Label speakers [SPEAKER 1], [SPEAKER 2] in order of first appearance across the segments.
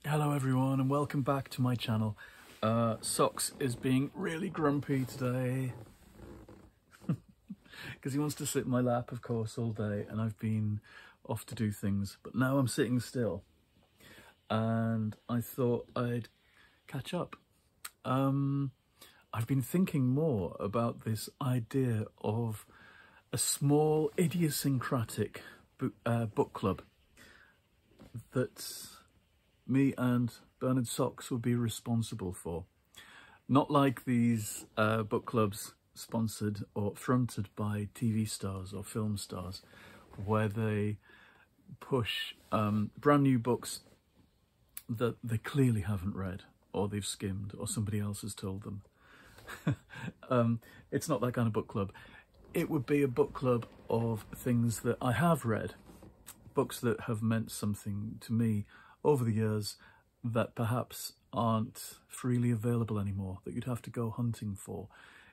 [SPEAKER 1] Hello everyone and welcome back to my channel. Socks is being really grumpy today because he wants to sit in my lap, of course, all day, and I've been off to do things, but now I'm sitting still and I thought I'd catch up. I've been thinking more about this idea of a small idiosyncratic book club that me and Bernard Socks will be responsible for. Not like these book clubs sponsored or fronted by TV stars or film stars, where they push brand new books that they clearly haven't read, or they've skimmed, or somebody else has told them. It's not that kind of book club. It would be a book club of things that I have read, books that have meant something to me over the years that perhaps aren't freely available anymore, that you'd have to go hunting for.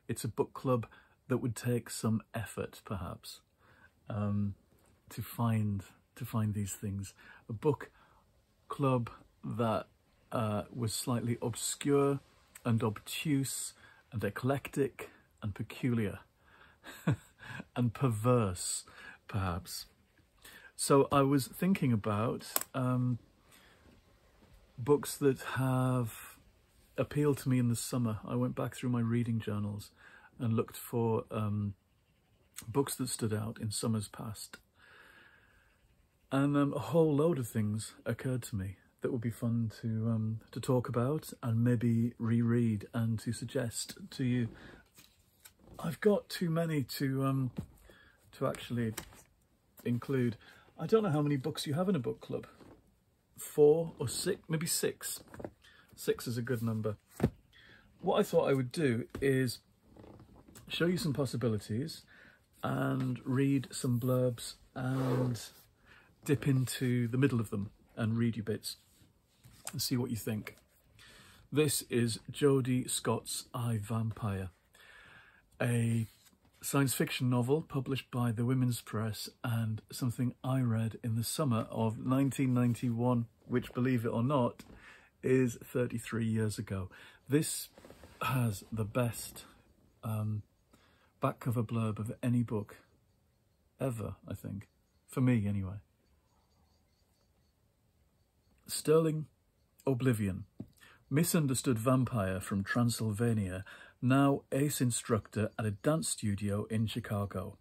[SPEAKER 1] It's a book club that would take some effort, perhaps, to find these things. A book club that was slightly obscure and obtuse and eclectic and peculiar and perverse, perhaps. So I was thinking about books that have appealed to me in the summer. I went back through my reading journals and looked for books that stood out in summers past. And a whole load of things occurred to me that would be fun to talk about and maybe reread and to suggest to you. I've got too many to actually include. I don't know how many books you have in a book club. 4 or 6, maybe 6. 6 is a good number. What I thought I would do is show you some possibilities and read some blurbs and dip into the middle of them and read you bits and see what you think. This is Jodie Scott's I, Vampire, a science fiction novel published by the Women's Press and something I read in the summer of 1991, which, believe it or not, is 33 years ago. This has the best back cover blurb of any book ever, I think, for me anyway. Sterling Oblivion, misunderstood vampire from Transylvania, now ace instructor at a dance studio in Chicago.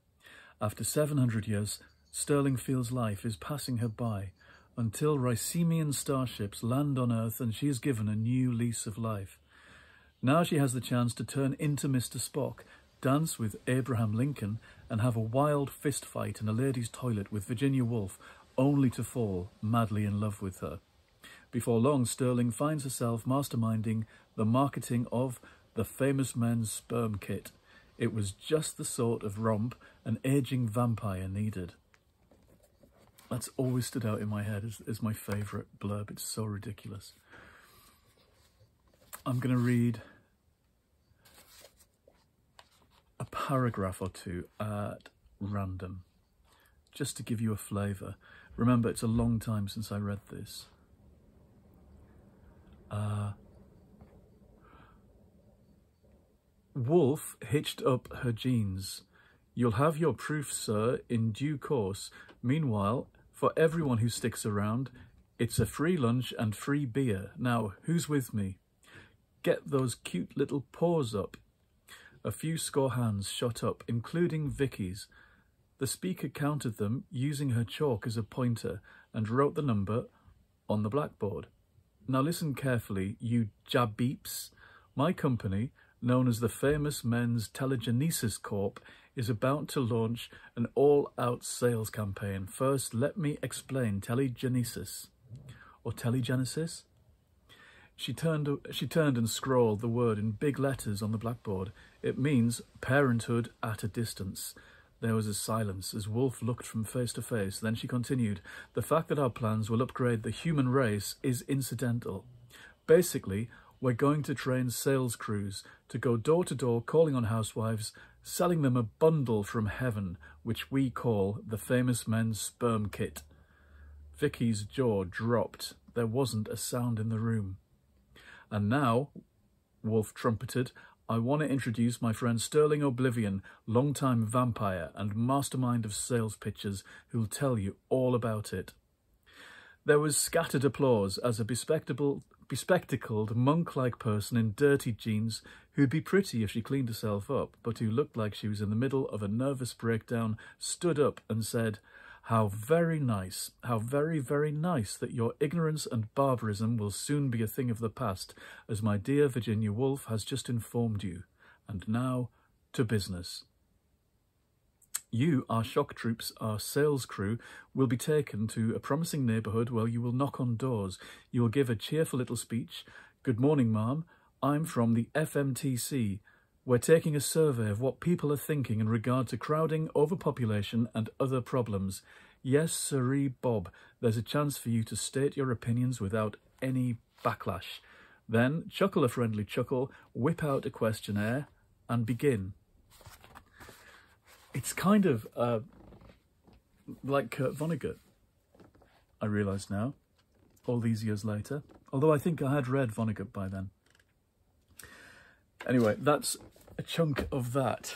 [SPEAKER 1] After 700 years, Sterling feels life is passing her by until Ricemian starships land on Earth and she is given a new lease of life. Now she has the chance to turn into Mr. Spock, dance with Abraham Lincoln, and have a wild fist fight in a ladies' toilet with Virginia Woolf, only to fall madly in love with her. Before long, Sterling finds herself masterminding the marketing of the famous men's sperm kit. It was just the sort of romp an aging vampire needed. That's always stood out in my head as my favourite blurb. It's so ridiculous. I'm going to read a paragraph or two at random, just to give you a flavour. Remember, it's a long time since I read this. Wolf hitched up her jeans. You'll have your proof, sir, in due course. Meanwhile, for everyone who sticks around, it's a free lunch and free beer. Now, who's with me? Get those cute little paws up. A few score hands shot up, including Vicky's. The speaker counted them using her chalk as a pointer and wrote the number on the blackboard. Now listen carefully, you jabbeeps. My company, known as the Famous Men's Telegenesis Corp, is about to launch an all-out sales campaign. First, let me explain telegenesis, or telegenesis. She turned and scrawled the word in big letters on the blackboard. It means parenthood at a distance. There was a silence as Wolf looked from face to face. Then she continued, the fact that our plans will upgrade the human race is incidental. Basically, we're going to train sales crews to go door to door calling on housewives, selling them a bundle from heaven, which we call the Famous Men's Sperm Kit. Vicky's jaw dropped There wasn't a sound in the room. And now, Wolf trumpeted, I want to introduce my friend Sterling Oblivion, long-time vampire and mastermind of sales pitches, who'll tell you all about it. There was scattered applause as a bespectacled, monk-like person in dirty jeans, who'd be pretty if she cleaned herself up, but who looked like she was in the middle of a nervous breakdown, stood up and said, how very nice, how very, very nice that your ignorance and barbarism will soon be a thing of the past, as my dear Virginia Woolf has just informed you. And now, to business. You, our shock troops, our sales crew, will be taken to a promising neighbourhood where you will knock on doors. You will give a cheerful little speech. Good morning, ma'am. I'm from the FMTC. We're taking a survey of what people are thinking in regard to crowding, overpopulation and other problems. Yes, sirree, Bob, there's a chance for you to state your opinions without any backlash. Then, chuckle a friendly chuckle, whip out a questionnaire and begin. It's kind of like Kurt Vonnegut, I realise now, all these years later. Although I think I had read Vonnegut by then. Anyway, that's a chunk of that.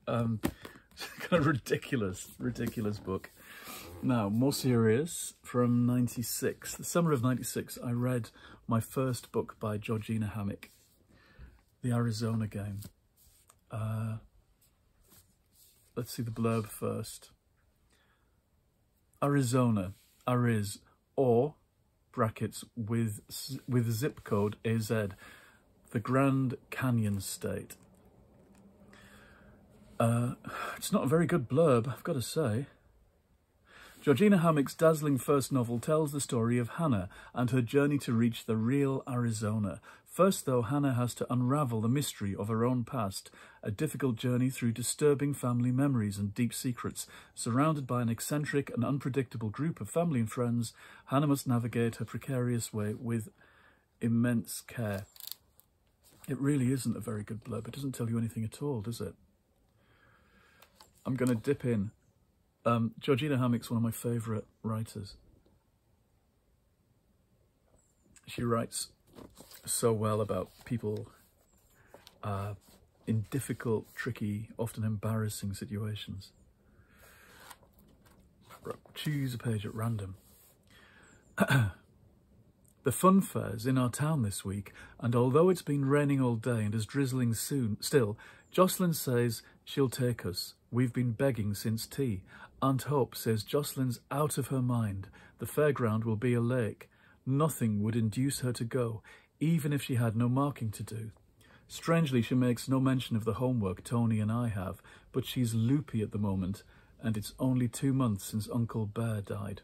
[SPEAKER 1] Kind of ridiculous book. Now, more serious, from 96. The summer of 96, I read my first book by Georgina Hammack, The Arizona Game. Let's see the blurb first. Arizona, Ariz, or, brackets, with zip code AZ, the Grand Canyon State. It's not a very good blurb, I've got to say. Georgina Hammack's dazzling first novel tells the story of Hannah and her journey to reach the real Arizona. First, though, Hannah has to unravel the mystery of her own past, a difficult journey through disturbing family memories and deep secrets. Surrounded by an eccentric and unpredictable group of family and friends, Hannah must navigate her precarious way with immense care. It really isn't a very good blurb. It doesn't tell you anything at all, does it? I'm going to dip in. Georgina Hammack's one of my favourite writers. She writes so well about people in difficult, tricky, often embarrassing situations. Choose a page at random. The fun fair's in our town this week, and although it's been raining all day and is drizzling soon, still, Jocelyn says she'll take us. We've been begging since tea. Aunt Hope says Jocelyn's out of her mind. The fairground will be a lake. Nothing would induce her to go, even if she had no marking to do. Strangely, she makes no mention of the homework Tony and I have, but she's loopy at the moment, and it's only 2 months since Uncle Bear died.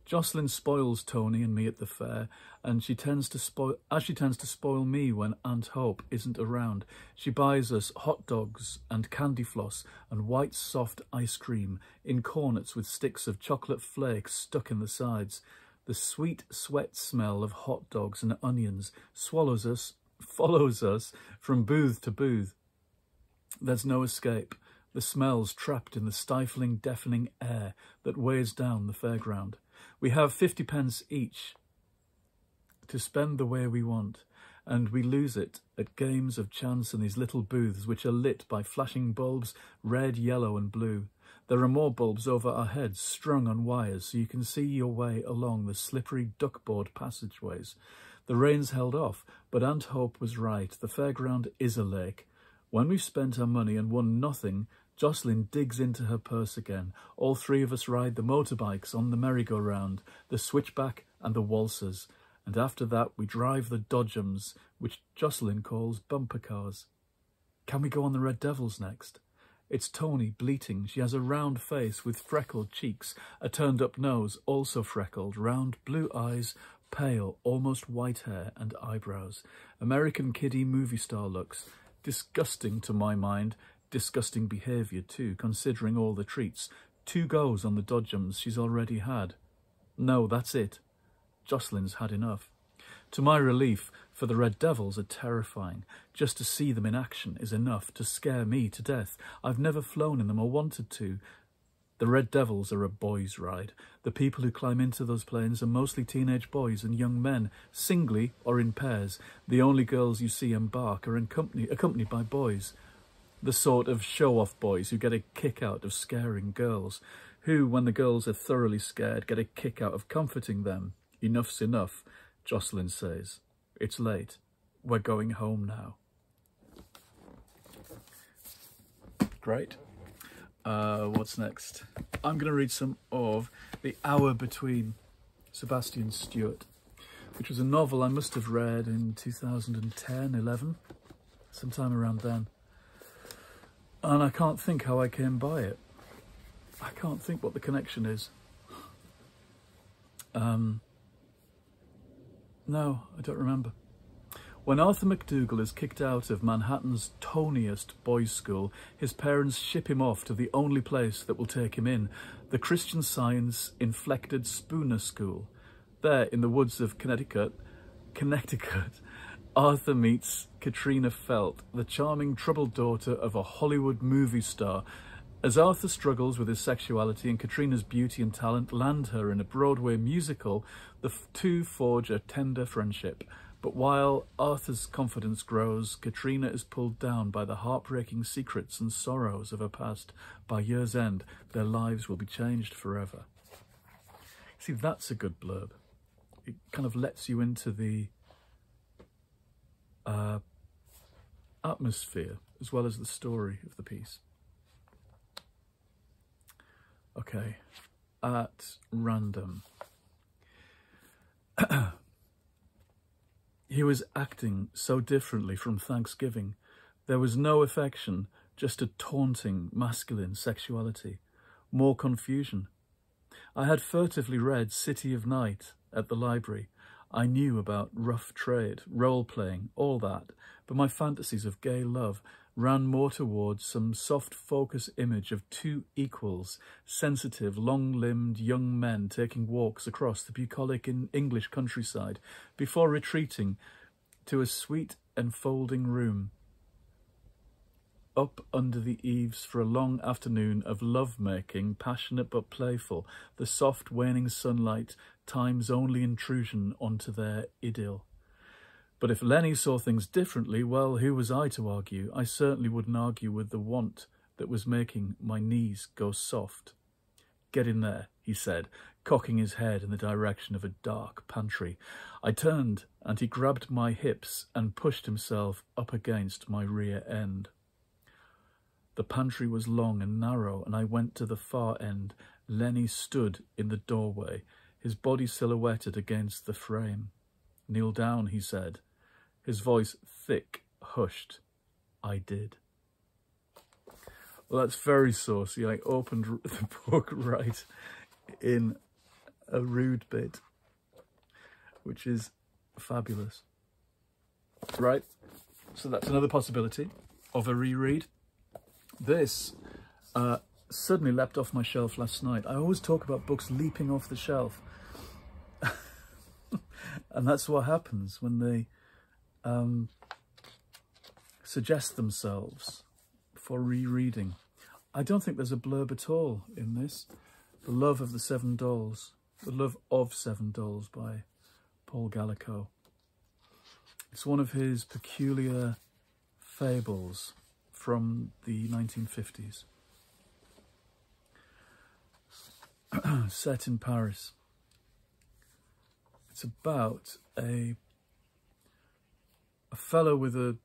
[SPEAKER 1] Jocelyn spoils Tony and me at the fair, and she tends to spoil me when Aunt Hope isn't around. She buys us hot dogs and candy floss and white soft ice cream in cornets with sticks of chocolate flakes stuck in the sides. The sweet sweat smell of hot dogs and onions follows us from booth to booth. There's no escape. The smell's trapped in the stifling, deafening air that weighs down the fairground. We have 50 pence each to spend the way we want, and we lose it at games of chance in these little booths which are lit by flashing bulbs, red, yellow and blue. There are more bulbs over our heads, strung on wires, so you can see your way along the slippery duckboard passageways. The rain's held off, but Aunt Hope was right. The fairground is a lake. When we've spent our money and won nothing, Jocelyn digs into her purse again. All three of us ride the motorbikes on the merry-go-round, the switchback and the waltzers. And after that we drive the dodgems, which Jocelyn calls bumper cars. Can we go on the Red Devils next? It's Tony, bleating. She has a round face with freckled cheeks, a turned-up nose, also freckled, round blue eyes, pale, almost white hair and eyebrows. American kiddie movie star looks. Disgusting to my mind. Disgusting behaviour too, considering all the treats. 2 goes on the dodgems she's already had. No, that's it. Jocelyn's had enough. To my relief, for the Red Devils are terrifying. Just to see them in action is enough to scare me to death. I've never flown in them or wanted to. The Red Devils are a boys' ride. The people who climb into those planes are mostly teenage boys and young men, singly or in pairs. The only girls you see embark are accompanied by boys. The sort of show-off boys who get a kick out of scaring girls, who, when the girls are thoroughly scared, get a kick out of comforting them. Enough's enough, Jocelyn says. It's late. We're going home now. Great. What's next? I'm going to read some of The Hour Between, Sebastian Stewart, which was a novel I must have read in 2010, 11, sometime around then. And I can't think how I came by it. I can't think what the connection is. No, I don't remember. When Arthur McDougall is kicked out of Manhattan's toniest boys' school, his parents ship him off to the only place that will take him in, the Christian Science-inflected Spooner School. There, in the woods of Connecticut, Arthur meets Katrina Felt, the charming, troubled daughter of a Hollywood movie star. As Arthur struggles with his sexuality and Katrina's beauty and talent land her in a Broadway musical, the two forge a tender friendship. But while Arthur's confidence grows, Katrina is pulled down by the heartbreaking secrets and sorrows of her past. By year's end, their lives will be changed forever. See, that's a good blurb. It kind of lets you into the atmosphere as well as the story of the piece. Okay, at random. He was acting so differently from Thanksgiving. There was no affection, just a taunting masculine sexuality. More confusion. I had furtively read City of Night at the library. I knew about rough trade, role-playing, all that, but my fantasies of gay love ran more towards some soft focus image of two equals, sensitive, long-limbed young men taking walks across the bucolic English countryside before retreating to a sweet enfolding room up under the eaves for a long afternoon of love-making, passionate but playful, the soft waning sunlight time's only intrusion onto their idyll. But if Lenny saw things differently, well, who was I to argue? I certainly wouldn't argue with the want that was making my knees go soft. Get in there, he said, cocking his head in the direction of a dark pantry. I turned, and he grabbed my hips and pushed himself up against my rear end. The pantry was long and narrow, and I went to the far end. Lenny stood in the doorway, his body silhouetted against the frame. Kneel down, he said. His voice thick, hushed. I did. Well, that's very saucy. I opened the book right in a rude bit, which is fabulous. Right, so that's another possibility of a reread. This suddenly leapt off my shelf last night. I always talk about books leaping off the shelf. And that's what happens when they suggest themselves for rereading. I don't think there's a blurb at all in this. The Love of the Seven Dolls. The Love of Seven Dolls by Paul Gallico. It's one of his peculiar fables from the 1950s. Set in Paris. It's about a fellow with a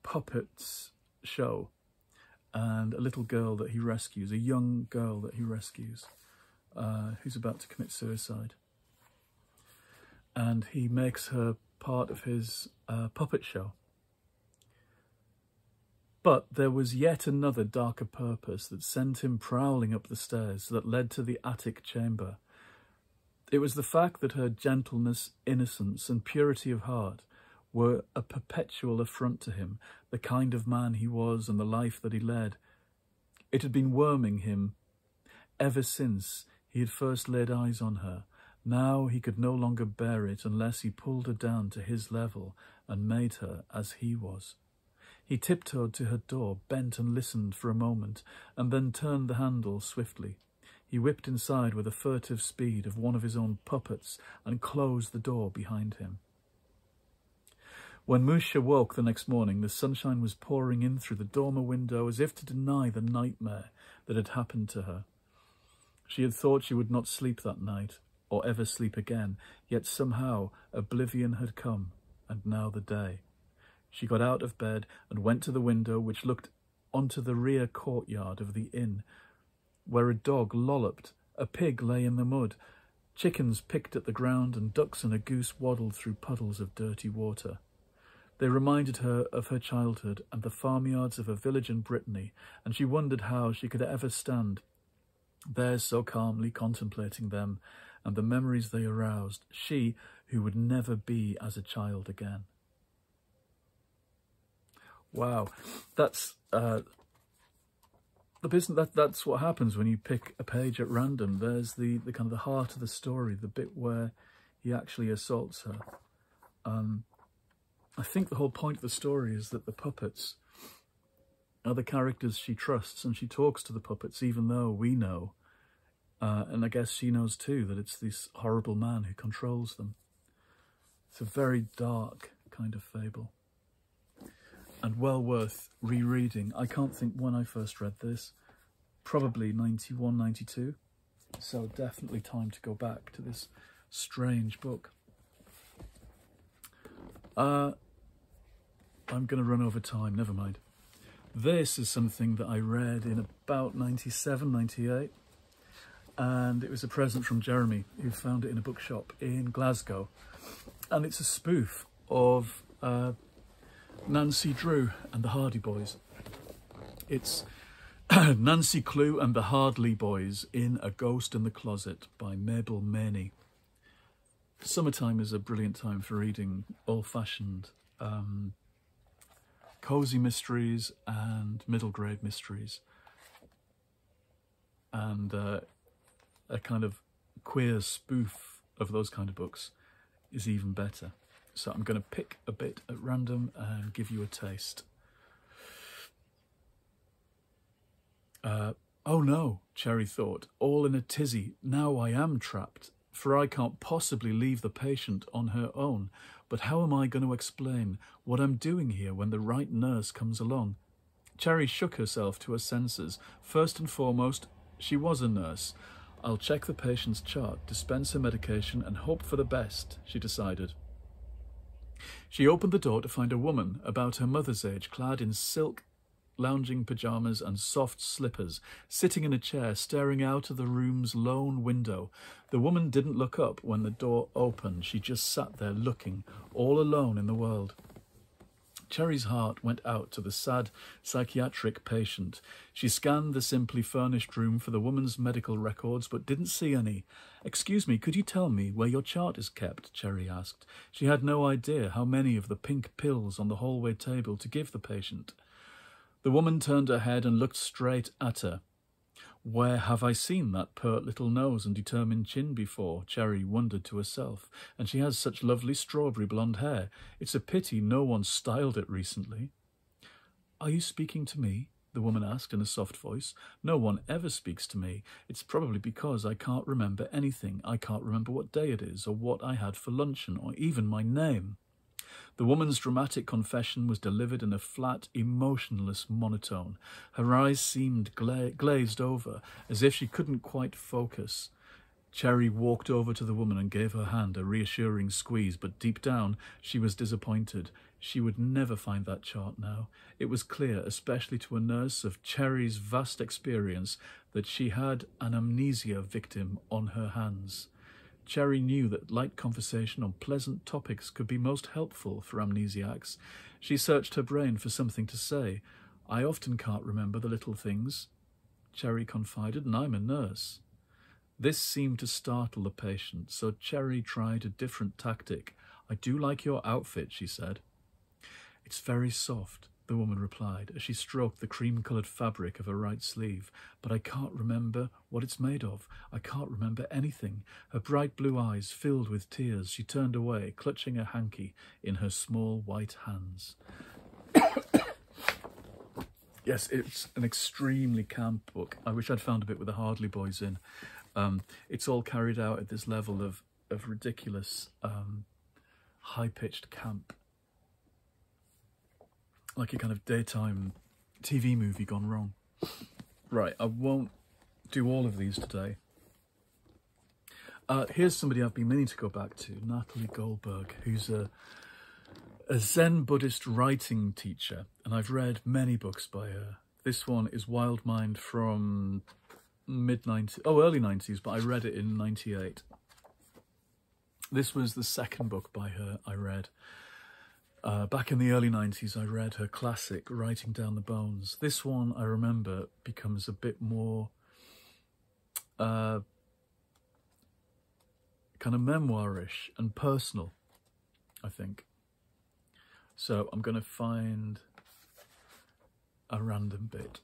[SPEAKER 1] puppets show and a little girl that he rescues, a young girl that he rescues, who's about to commit suicide. And he makes her part of his puppet show. But there was yet another darker purpose that sent him prowling up the stairs that led to the attic chamber. It was the fact that her gentleness, innocence, and purity of heart were a perpetual affront to him, the kind of man he was and the life that he led. It had been worming him ever since he had first laid eyes on her. Now he could no longer bear it unless he pulled her down to his level and made her as he was. He tiptoed to her door, bent and listened for a moment, and then turned the handle swiftly. He whipped inside with the furtive speed of one of his own puppets and closed the door behind him. When Musha woke the next morning, the sunshine was pouring in through the dormer window as if to deny the nightmare that had happened to her. She had thought she would not sleep that night, or ever sleep again, yet somehow oblivion had come, and now the day. She got out of bed and went to the window which looked onto the rear courtyard of the inn, where a dog lolloped, a pig lay in the mud, chickens picked at the ground, and ducks and a goose waddled through puddles of dirty water. They reminded her of her childhood and the farmyards of a village in Brittany, and she wondered how she could ever stand there so calmly contemplating them and the memories they aroused, she who would never be as a child again. Wow, that's the business. That's what happens when you pick a page at random. There's the kind of the heart of the story, the bit where he actually assaults her. I think the whole point of the story is that the puppets are the characters she trusts, and she talks to the puppets even though we know, and I guess she knows too, that it's this horrible man who controls them. It's a very dark kind of fable, and well worth rereading. I can't think when I first read this, probably 91, 92, so definitely time to go back to this strange book. I'm going to run over time, never mind. This is something that I read in about 97, 98, and it was a present from Jeremy, who found it in a bookshop in Glasgow, and it's a spoof of Nancy Drew and the Hardy Boys. It's Nancy Clue and the Hardley Boys in A Ghost in the Closet by Mabel Maney. Summertime is a brilliant time for reading old-fashioned cosy mysteries and middle grade mysteries, and a kind of queer spoof of those kind of books is even better. So I'm going to pick a bit at random and give you a taste. Oh no, Cherry thought, all in a tizzy. Now I am trapped, for I can't possibly leave the patient on her own. But how am I going to explain what I'm doing here when the right nurse comes along? Cherry shook herself to her senses. First and foremost, she was a nurse. I'll check the patient's chart, dispense her medication, and hope for the best, she decided. She opened the door to find a woman about her mother's age, clad in silk lounging pyjamas and soft slippers, sitting in a chair staring out of the room's lone window. The woman didn't look up when the door opened. She just sat there looking, all alone in the world. Cherry's heart went out to the sad psychiatric patient. She scanned the simply furnished room for the woman's medical records, but didn't see any. "Excuse me, could you tell me where your chart is kept?" Cherry asked. She had no idea how many of the pink pills on the hallway table to give the patient. The woman turned her head and looked straight at her. Where have I seen that pert little nose and determined chin before? Cherry wondered to herself. And she has such lovely strawberry blonde hair. It's a pity no one styled it recently. Are you speaking to me? The woman asked in a soft voice. No one ever speaks to me. It's probably because I can't remember anything. I can't remember what day it is, or what I had for luncheon, or even my name. The woman's dramatic confession was delivered in a flat, emotionless monotone. Her eyes seemed glazed over, as if she couldn't quite focus. Cherry walked over to the woman and gave her hand a reassuring squeeze, but deep down she was disappointed. She would never find that chart now. It was clear, especially to a nurse of Cherry's vast experience, that she had an amnesia victim on her hands. Cherry knew that light conversation on pleasant topics could be most helpful for amnesiacs. She searched her brain for something to say. I often can't remember the little things, Cherry confided, and I'm a nurse. This seemed to startle the patient, so Cherry tried a different tactic. I do like your outfit, she said. It's very soft, the woman replied, as she stroked the cream-coloured fabric of her right sleeve. But I can't remember what it's made of. I can't remember anything. Her bright blue eyes filled with tears. She turned away, clutching a hanky in her small white hands. Yes, it's an extremely camp book. I wish I'd found a bit with the Hardley Boys in. It's all carried out at this level of ridiculous, high-pitched camp. Like a kind of daytime TV movie gone wrong. Right, I won't do all of these today. Here's somebody I've been meaning to go back to, Natalie Goldberg, who's a Zen Buddhist writing teacher, and I've read many books by her. This one is Wild Mind from early 90s, but I read it in 98. This was the second book by her I read. Back in the early 90s, I read her classic, Writing Down the Bones. This one, I remember, becomes a bit more kind of memoirish and personal, I think. So I'm going to find a random bit.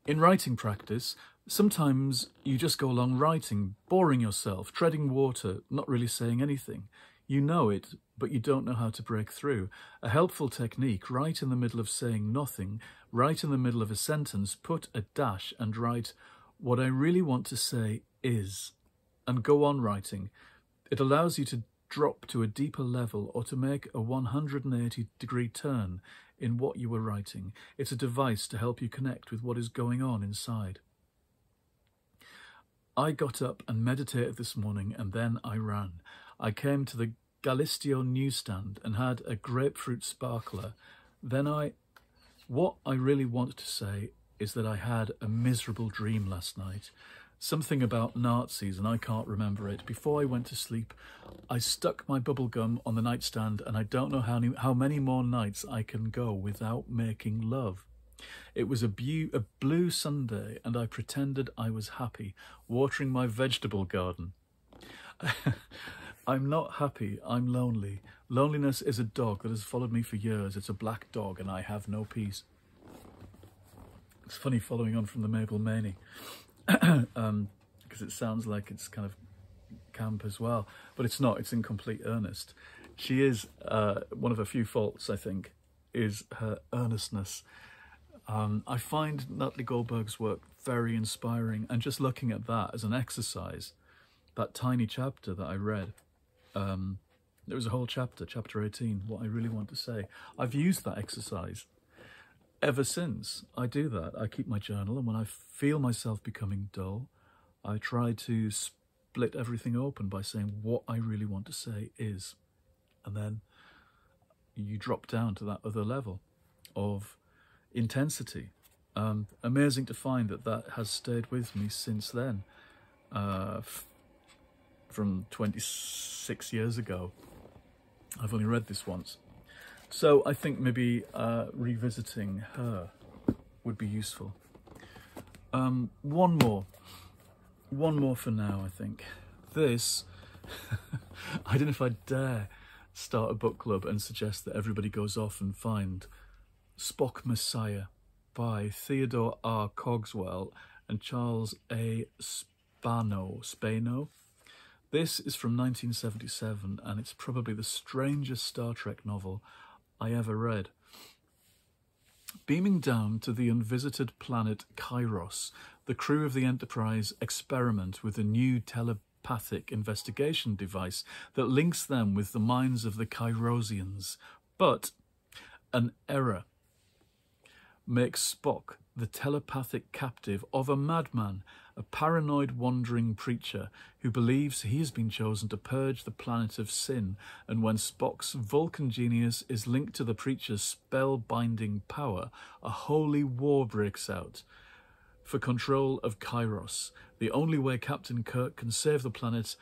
[SPEAKER 1] In writing practice, sometimes you just go along writing, boring yourself, treading water, not really saying anything. You know it, but you don't know how to break through. A helpful technique, right in the middle of saying nothing, right in the middle of a sentence, put a dash and write, "What I really want to say is," and go on writing. It allows you to drop to a deeper level or to make a 180-degree turn in what you were writing. It's a device to help you connect with what is going on inside. I got up and meditated this morning, and then I ran. I came to the Galistio newsstand and had a grapefruit sparkler. Then what I really want to say is that I had a miserable dream last night. Something about Nazis, and I can't remember it. Before I went to sleep, I stuck my bubble gum on the nightstand, and I don't know how many more nights I can go without making love. It was a blue Sunday, and I pretended I was happy, watering my vegetable garden. I'm not happy, I'm lonely. Loneliness is a dog that has followed me for years. It's a black dog, and I have no peace. It's funny, following on from the Mabel Maney. Because it sounds like it's kind of camp as well, but it's not. It's in complete earnest. She is one of her few faults, I think, is her earnestness. I find Natalie Goldberg's work very inspiring, and just looking at that as an exercise, that tiny chapter that I read, there was a whole chapter 18, what I really want to say. I've used that exercise ever since. I do that. I keep my journal, and when I feel myself becoming dull, I try to split everything open by saying what I really want to say is. And then you drop down to that other level of intensity. Amazing to find that has stayed with me since then. From 26 years ago. I've only read this once. So I think maybe revisiting her would be useful. One more for now, I think. This, I don't know if I'd dare start a book club and suggest that everybody goes off and find Spock Messiah by Theodore R. Cogswell and Charles A. Spano. This is from 1977, and it's probably the strangest Star Trek novel I ever read. Beaming down to the unvisited planet Kairos, the crew of the Enterprise experiment with a new telepathic investigation device that links them with the minds of the Kairosians. But an error makes Spock the telepathic captive of a madman, a paranoid wandering preacher who believes he has been chosen to purge the planet of sin, and when Spock's Vulcan genius is linked to the preacher's spell-binding power, a holy war breaks out for control of Kairos. The only way Captain Kirk can save the planet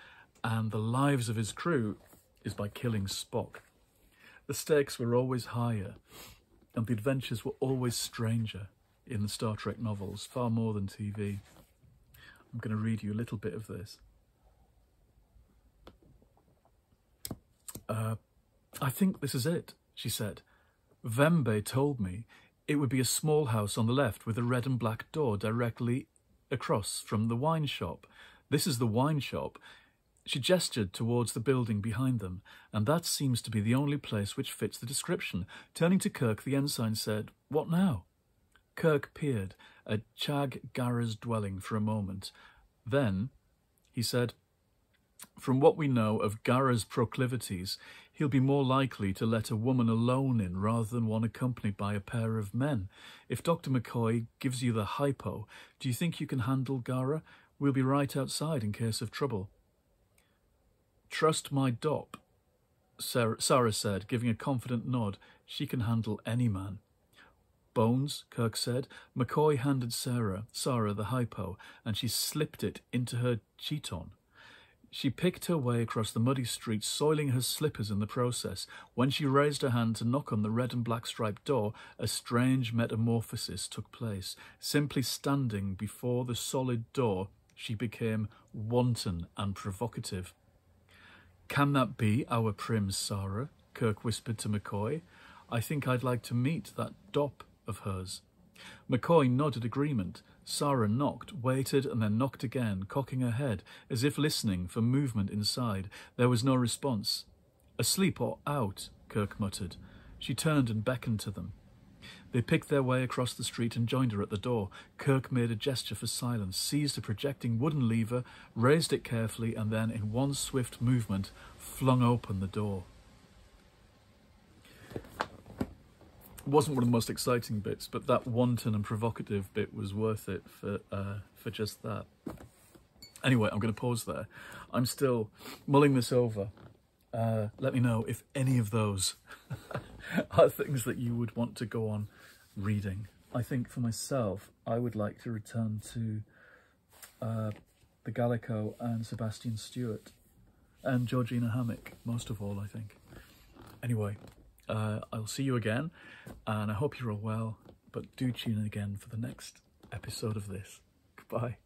[SPEAKER 1] and the lives of his crew is by killing Spock. The stakes were always higher, and the adventures were always stranger in the Star Trek novels, far more than TV. I'm going to read you a little bit of this. I think this is it, she said. Vembe told me it would be a small house on the left with a red and black door directly across from the wine shop. This is the wine shop. She gestured towards the building behind them, and that seems to be the only place which fits the description. Turning to Kirk, the ensign said, "What now?" Kirk peered at Chag Garra's dwelling for a moment. Then he said, "From what we know of Garra's proclivities, he'll be more likely to let a woman alone in rather than one accompanied by a pair of men. If Dr. McCoy gives you the hypo, do you think you can handle Garra? We'll be right outside in case of trouble." "Trust my dop," Sarah said, giving a confident nod. "She can handle any man." "Bones," Kirk said. McCoy handed Sarah the hypo, and she slipped it into her chiton. She picked her way across the muddy street, soiling her slippers in the process. When she raised her hand to knock on the red and black striped door, a strange metamorphosis took place. Simply standing before the solid door, she became wanton and provocative. "Can that be our prim Sarah?" Kirk whispered to McCoy. "I think I'd like to meet that dop of hers." McCoy nodded agreement. Sarah knocked, waited, and then knocked again, cocking her head, as if listening for movement inside. There was no response. "Asleep or out?" Kirk muttered. She turned and beckoned to them. They picked their way across the street and joined her at the door. Kirk made a gesture for silence, seized a projecting wooden lever, raised it carefully, and then, in one swift movement, flung open the door. It wasn't one of the most exciting bits, but that wanton and provocative bit was worth it for just that. Anyway, I'm going to pause there. I'm still mulling this over. Let me know if any of those are things that you would want to go on reading. I think for myself, I would like to return to the Gallico and Sebastian Stewart and Georgina Hammock, most of all, I think. Anyway, I'll see you again, and I hope you're all well, but do tune in again for the next episode of this. Goodbye.